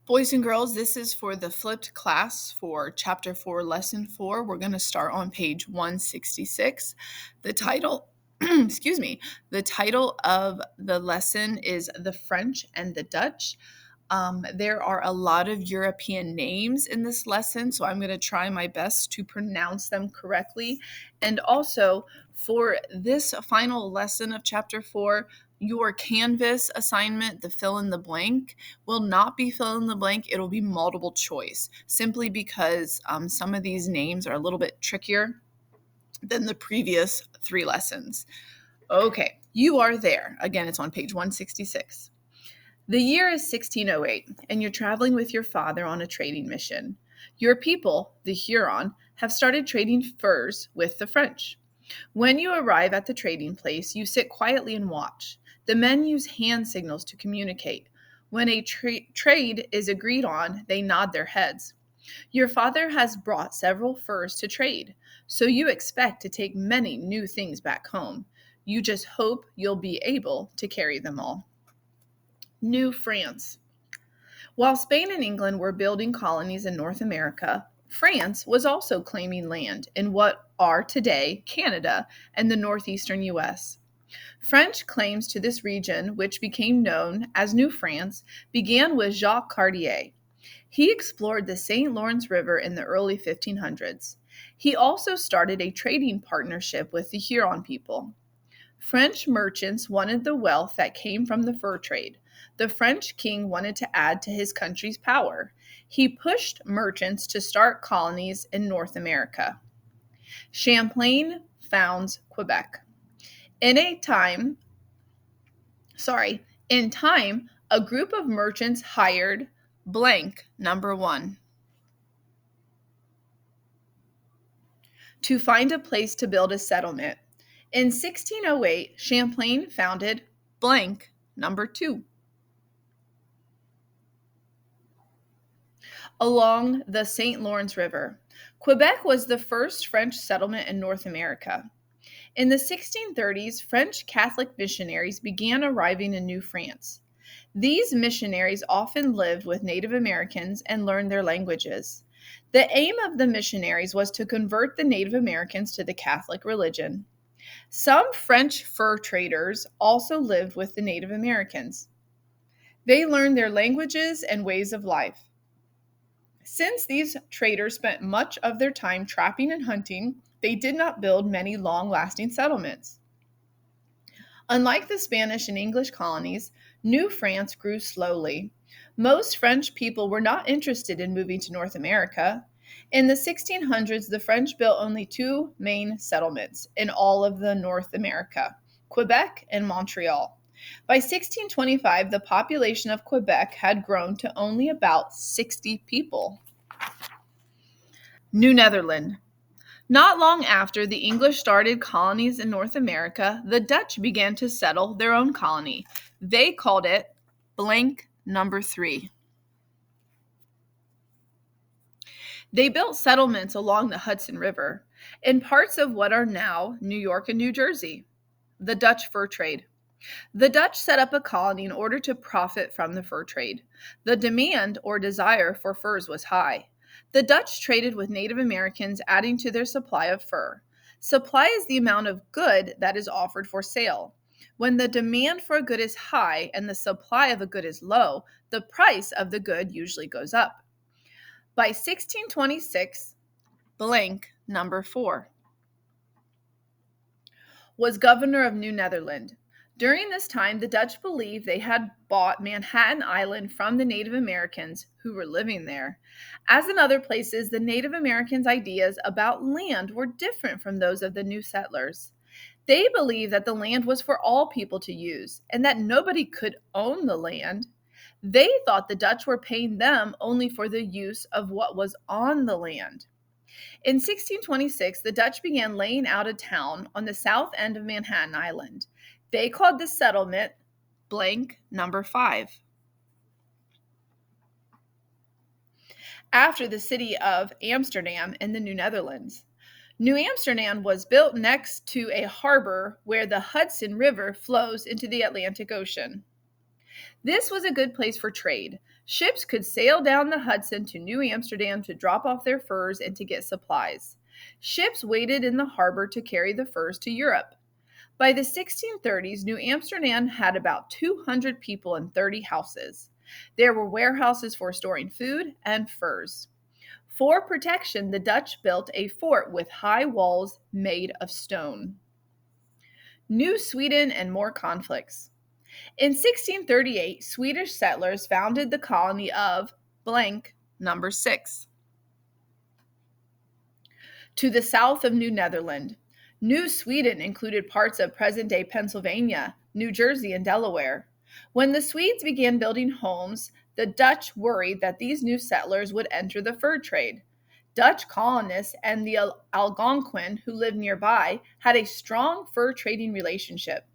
Boys and girls, this is for the flipped class for Chapter 4, Lesson 4. We're going to start on page 166. The title, excuse me, the title of the lesson is The French and the Dutch. There are a lot of European names in this lesson, so I'm going to try my best to pronounce them correctly. And also, for this final lesson of Chapter 4, your Canvas assignment, the fill in the blank, will not be fill in the blank. It'll be multiple choice, simply because some of these names are a little bit trickier than the previous 3 lessons. Okay, you are there. Again, it's on page 166. The year is 1608, and you're traveling with your father on a trading mission. Your people, the Huron, have started trading furs with the French. When you arrive at the trading place, you sit quietly and watch. The men use hand signals to communicate. When a trade is agreed on, they nod their heads. Your father has brought several furs to trade, so you expect to take many new things back home. You just hope you'll be able to carry them all. New France. While Spain and England were building colonies in North America, France was also claiming land in what are today Canada and the northeastern US. French claims to this region, which became known as New France, began with Jacques Cartier. He explored the St. Lawrence River in the early 1500s. He also started a trading partnership with the Huron people. French merchants wanted the wealth that came from the fur trade. The French king wanted to add to his country's power. He pushed merchants to start colonies in North America. Champlain founds Quebec. In a time, in time, a group of merchants hired blank number 1 to find a place to build a settlement. In 1608, Champlain founded blank number 2 along the St. Lawrence River. Quebec was the first French settlement in North America. In the 1630s, French Catholic missionaries began arriving in New France. These missionaries often lived with Native Americans and learned their languages. The aim of the missionaries was to convert the Native Americans to the Catholic religion. Some French fur traders also lived with the Native Americans. They learned their languages and ways of life. Since these traders spent much of their time trapping and hunting, they did not build many long-lasting settlements. Unlike the Spanish and English colonies, New France grew slowly. Most French people were not interested in moving to North America. In the 1600s, the French built only 2 main settlements in all of the North America, Quebec and Montreal. By 1625, the population of Quebec had grown to only about 60 people. New Netherland. Not long after the English started colonies in North America, the Dutch began to settle their own colony. They called it blank number 3. They built settlements along the Hudson River in parts of what are now New York and New Jersey. The Dutch fur trade. The Dutch set up a colony in order to profit from the fur trade. The demand or desire for furs was high. The Dutch traded with Native Americans, adding to their supply of fur. Supply is the amount of good that is offered for sale. When the demand for a good is high and the supply of a good is low, the price of the good usually goes up. By 1626, blank number 4 was governor of New Netherland. During this time, the Dutch believed they had bought Manhattan Island from the Native Americans who were living there. As in other places, the Native Americans' ideas about land were different from those of the new settlers. They believed that the land was for all people to use and that nobody could own the land. They thought the Dutch were paying them only for the use of what was on the land. In 1626, the Dutch began laying out a town on the south end of Manhattan Island. They called this settlement blank number 5, after the city of Amsterdam in the New Netherlands. New Amsterdam was built next to a harbor where the Hudson River flows into the Atlantic Ocean. This was a good place for trade. Ships could sail down the Hudson to New Amsterdam to drop off their furs and to get supplies. Ships waited in the harbor to carry the furs to Europe. By the 1630s, New Amsterdam had about 200 people and 30 houses. There were warehouses for storing food and furs. For protection, the Dutch built a fort with high walls made of stone. New Sweden and more conflicts. In 1638, Swedish settlers founded the colony of blank number 6 to the south of New Netherland. New Sweden included parts of present-day Pennsylvania, New Jersey, and Delaware. When the Swedes began building homes, the Dutch worried that these new settlers would enter the fur trade. Dutch colonists and the Algonquin, who lived nearby, had a strong fur trading relationship.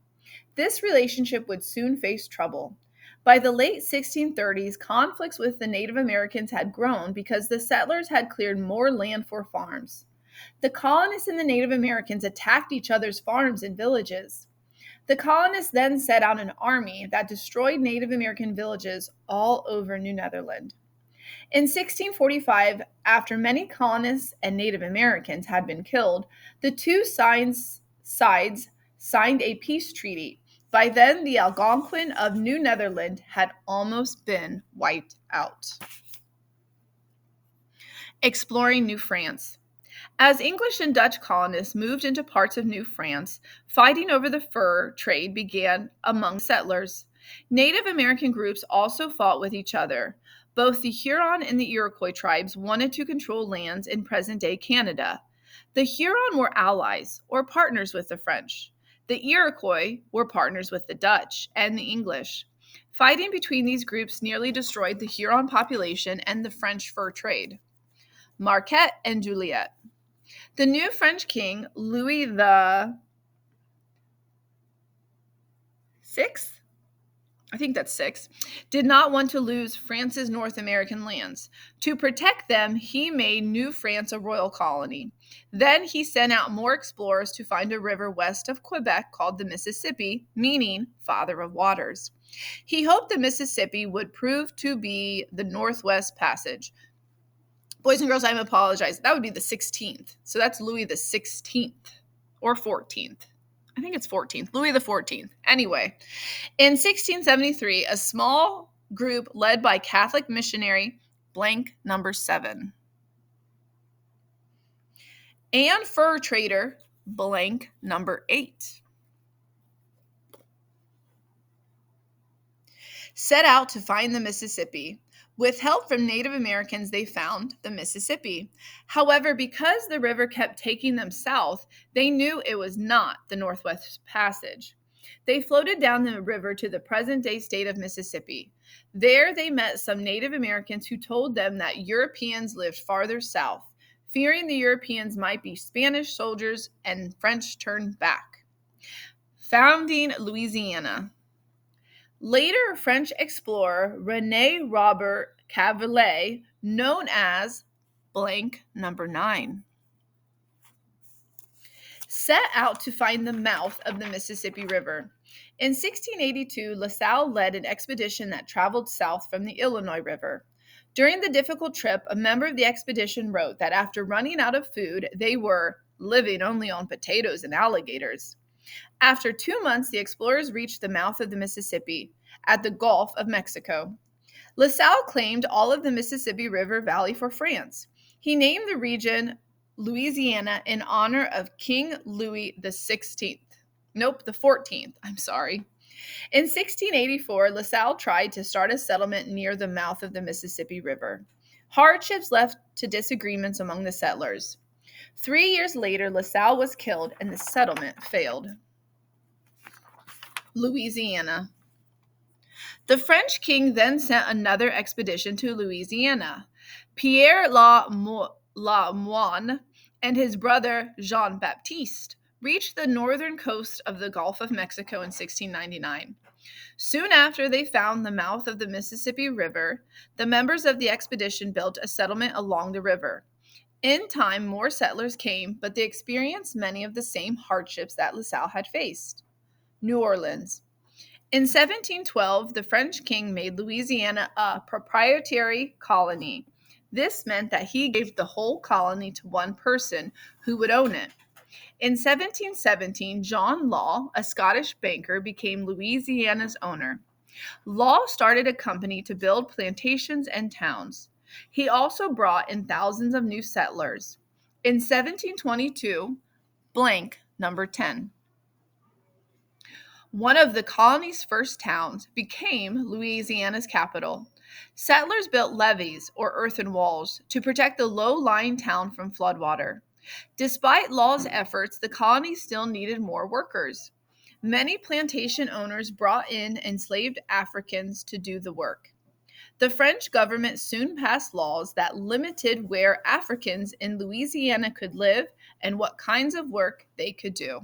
This relationship would soon face trouble. By the late 1630s, conflicts with the Native Americans had grown because the settlers had cleared more land for farms. The colonists and the Native Americans attacked each other's farms and villages. The colonists then set out an army that destroyed Native American villages all over New Netherland. In 1645, after many colonists and Native Americans had been killed, the two sides signed a peace treaty. By then, the Algonquin of New Netherland had almost been wiped out. Exploring New France. As English and Dutch colonists moved into parts of New France, fighting over the fur trade began among settlers. Native American groups also fought with each other. Both the Huron and the Iroquois tribes wanted to control lands in present-day Canada. The Huron were allies, or partners with the French. The Iroquois were partners with the Dutch and the English. Fighting between these groups nearly destroyed the Huron population and the French fur trade. Marquette and Joliet. The new French king, Louis the Sixth, I think that's 6, did not want to lose France's North American lands. To protect them, he made New France a royal colony. Then he sent out more explorers to find a river west of Quebec called the Mississippi, meaning Father of Waters. He hoped the Mississippi would prove to be the Northwest Passage. Boys and girls, I apologize. That would be the 16th. So that's Louis the 16th or 14th. I think it's 14th. Louis the 14th. Anyway, in 1673, a small group led by Catholic missionary blank number 7 and fur trader blank number 8 set out to find the Mississippi. With help from Native Americans, they found the Mississippi. However, because the river kept taking them south, they knew it was not the Northwest Passage. They floated down the river to the present-day state of Mississippi. There they met some Native Americans who told them that Europeans lived farther south. Fearing the Europeans might be Spanish soldiers, and French turned back. Founding Louisiana. Later, French explorer René Robert Cavelier, known as blank number 9, set out to find the mouth of the Mississippi River. In 1682, La Salle led an expedition that traveled south from the Illinois River. During the difficult trip, a member of the expedition wrote that after running out of food, they were living only on potatoes and alligators. After 2 months, the explorers reached the mouth of the Mississippi at the Gulf of Mexico. La Salle claimed all of the Mississippi River Valley for France. He named the region Louisiana in honor of King Louis the 14th. In 1684, La Salle tried to start a settlement near the mouth of the Mississippi River. Hardships led to disagreements among the settlers. 3 years later, La Salle was killed and the settlement failed. Louisiana. The French king then sent another expedition to Louisiana. Pierre La Moine and his brother Jean-Baptiste reached the northern coast of the Gulf of Mexico in 1699. Soon after they found the mouth of the Mississippi River, the members of the expedition built a settlement along the river. In time, more settlers came, but they experienced many of the same hardships that La Salle had faced. New Orleans. In 1712, the French king made Louisiana a proprietary colony. This meant that he gave the whole colony to one person who would own it. In 1717, John Law, a Scottish banker, became Louisiana's owner. Law started a company to build plantations and towns. He also brought in thousands of new settlers. In 1722, blank number 10. One of the colony's first towns became Louisiana's capital. Settlers built levees, or earthen walls, to protect the low-lying town from floodwater. Despite Law's efforts, the colony still needed more workers. Many plantation owners brought in enslaved Africans to do the work. The French government soon passed laws that limited where Africans in Louisiana could live and what kinds of work they could do.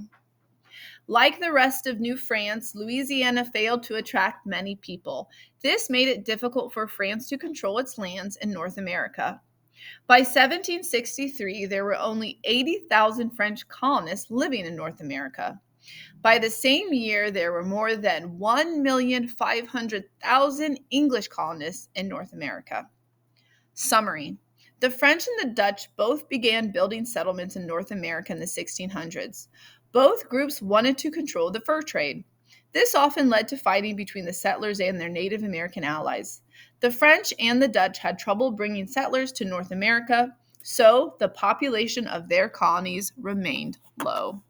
Like the rest of New France, Louisiana failed to attract many people. This made it difficult for France to control its lands in North America. By 1763, there were only 80,000 French colonists living in North America. By the same year, there were more than 1,500,000 English colonists in North America. Summary: the French and the Dutch both began building settlements in North America in the 1600s. Both groups wanted to control the fur trade. This often led to fighting between the settlers and their Native American allies. The French and the Dutch had trouble bringing settlers to North America, so the population of their colonies remained low.